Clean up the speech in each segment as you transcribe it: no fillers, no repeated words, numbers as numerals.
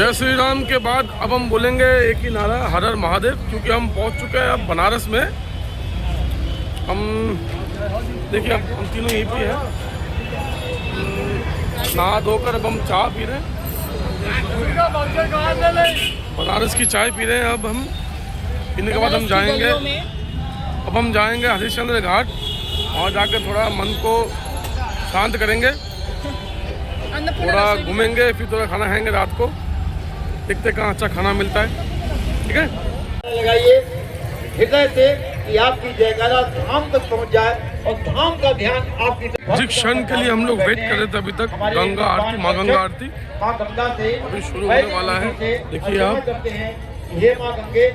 जय श्री राम के बाद अब हम बोलेंगे एक ही नारा, हर हर महादेव, क्योंकि हम पहुंच चुके हैं अब बनारस में। हम देखिए अब हम तीनों यहीं पे हैं, नहा धोकर अब हम चाय पी रहे हैं, बनारस की चाय पी रहे हैं। अब हम पीने के बाद हम जाएंगे, अब हम जाएंगे हरिश्चंद्र घाट, और जाकर थोड़ा मन को शांत करेंगे, थोड़ा घूमेंगे, फिर थोड़ा खाना खाएंगे रात को, देखते कहाँ अच्छा खाना मिलता है। ठीक है, लगाइए हृदय से कि आपकी जयकारा धाम तक पहुंच जाए और धाम का ध्यान आपकी जिस क्षण के लिए हम लोग वेट कर रहे थे अभी तक, गंगा आरती, माँ गंगा आरती माँ गंगा से अभी शुरू होने वाला है। देखिए आप करते हैं, हे माँ गंगे,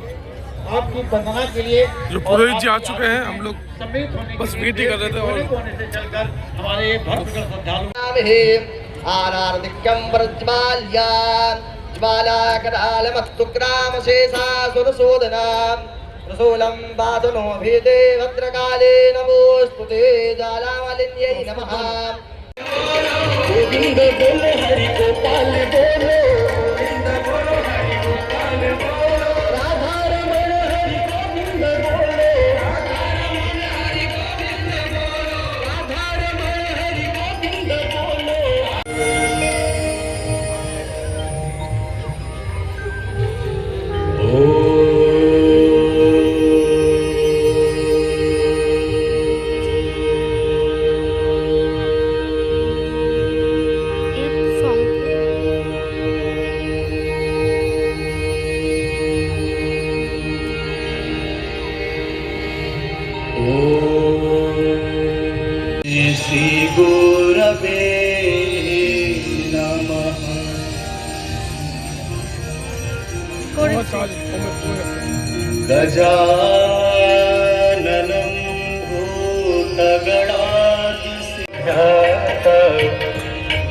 आपकी वंदना के लिए जो पुरोहित जी आ चुके हैं, हम लोग सम्मिलित होने बस वेट ही कर रहे थे। और कोने से चलकर हमारे भक्तगण श्रद्धालु आराधिक्यं प्रज्वाल्यान् ज्वालाकरालमस्तुक्राम शेषासुरशोधनां रसूलं बाधनो भेदे भद्रकाले नमोस्तुते ज्वालामालिन्यै नमः। गोविंद बोले हरि गोपाल बोलो, गोविंद बोलो हरि गोपाल बोलो, राधा रमण हरि गोविंद बोलो, राधा रमण हरि गोविंद बोलो, राधा रमण हरि गोविंद बोलो। श्री गुरवे नमः। गजाननं भूतगणाधिसेव्यता,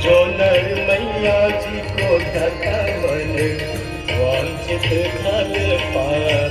जो नर मैया जी को धता मन वांछित फल पाए।